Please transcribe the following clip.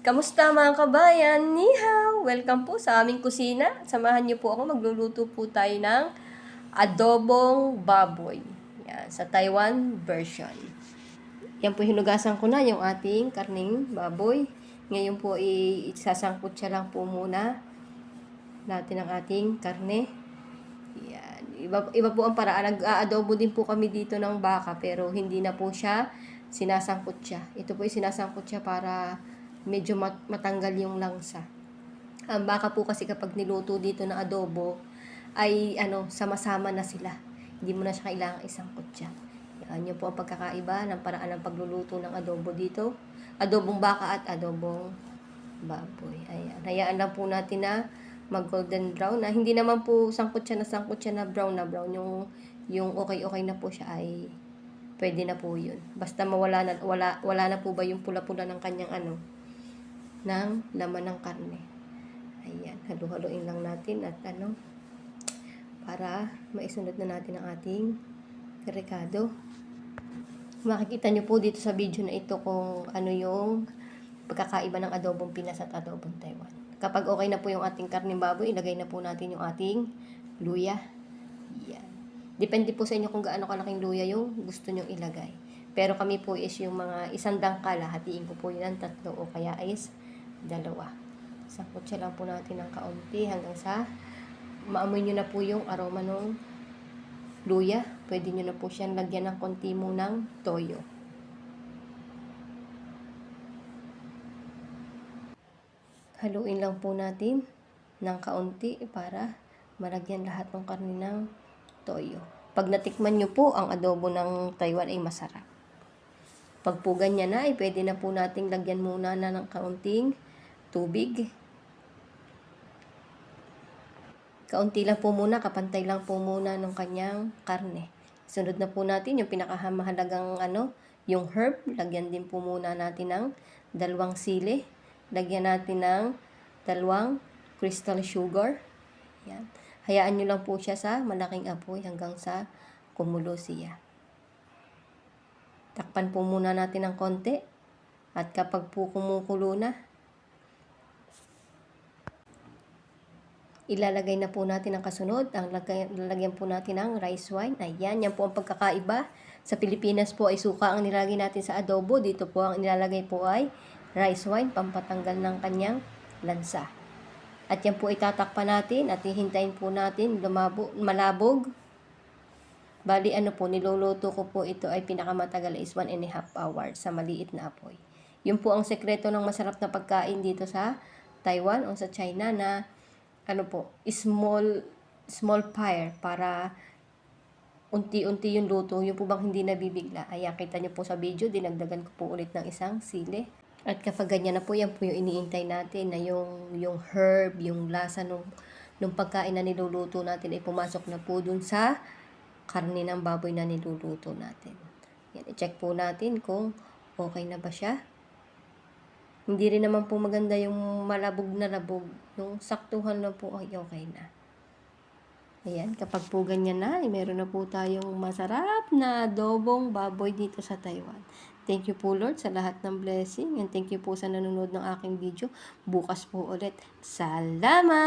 Kamusta mga kabayan? Ni hao! Welcome po sa aming kusina. Samahan niyo po ako, magluluto po tayo ng adobong baboy. Yan, sa Taiwan version. Yan po, hinugasan ko na yung ating karning baboy. Ngayon po, isasangkot siya lang po muna natin ang ating karne. Yan. Iba po ang paraan. Nag-aadobo din po kami dito ng baka, pero hindi na po siya sinasangkot siya. Ito po yung sinasangkot siya para medyo matanggal yung langsa. Ang baka po kasi kapag niluto dito na adobo, ay sama-sama na sila. Hindi mo na siya kailangang isangkot siya. Yan po ang pagkakaiba ng paraan ng pagluluto ng adobo dito. Adobong baka at adobong baboy. Ayan. Hayaan lang po natin na mag-golden brown. Hindi naman po sangkot siya na brown na brown. Yung okay na po siya ay pwede na po yun. Basta wala na po ba yung pula-pula ng kanyang ng laman ng karne. Ayan, halu-haluin lang natin at para maisunod na natin ang ating rekado. Makikita nyo po dito sa video na ito kung ano yung pagkakaiba ng adobong Pinas at adobong Taiwan. Kapag okay na po yung ating karneng baboy, ilagay na po natin yung ating luya. Yan. Depende po sa inyo kung gaano kalaking luya yung gusto nyong ilagay. Pero kami po is yung mga isang dangkal, hatiin ko po yun ng 3 o kaya is 2. Sangkot siya lang po natin ng kaunti hanggang sa maamoy nyo na po yung aroma ng luya. Pwede nyo na po siyang lagyan ng konti munang toyo. Haluin lang po natin ng kaunti para malagyan lahat ng karne ng toyo. Pag natikman nyo po, ang adobo ng Taiwan ay masarap. Pag po ganyan na, ay pwede na po nating lagyan muna na ng kaunting tubig. Kaunti lang po muna, kapantay lang po muna ng kanyang karne. Sunod na po natin yung pinakamahalagang yung herb. Lagyan din po muna natin ng 2 sili. Lagyan natin ng 2 crystal sugar. Yan. Hayaan nyo lang po siya sa malaking apoy hanggang sa kumulo siya. Takpan po muna natin ng konti. At kapag po kumukulo na, ilalagay na po natin ang kasunod. Lalagyan po natin ng rice wine. Ayan, yan po ang pagkakaiba. Sa Pilipinas po ay suka ang nilalagay natin sa adobo. Dito po ang nilalagay po ay rice wine, pampatanggal ng kanyang lansa. At yan po itatakpan natin at hihintayin po natin malabog. Bali po, niluluto ko po ito ay pinakamatagal is 1.5 hours sa maliit na apoy. Yun po ang sekreto ng masarap na pagkain dito sa Taiwan o sa China na small fire para unti-unti yung luto. Yung po bang hindi nabibigla. Ayan, kita nyo po sa video, dinagdagan ko po ulit ng isang sili. At kapag ganyan na po, yan po yung iniintay natin na yung herb, yung lasa nung pagkain na niluluto natin ay pumasok na po dun sa karne ng baboy na niluluto natin. Yan, i-check po natin kung okay na ba siya. Hindi rin naman po maganda yung malabog na labog. Yung saktuhan lang po ay okay na. Ayan, kapag po ganyan na, meron na po tayong masarap na adobong baboy dito sa Taiwan. Thank you po Lord sa lahat ng blessing and thank you po sa nanonood ng aking video. Bukas po ulit. Salamat!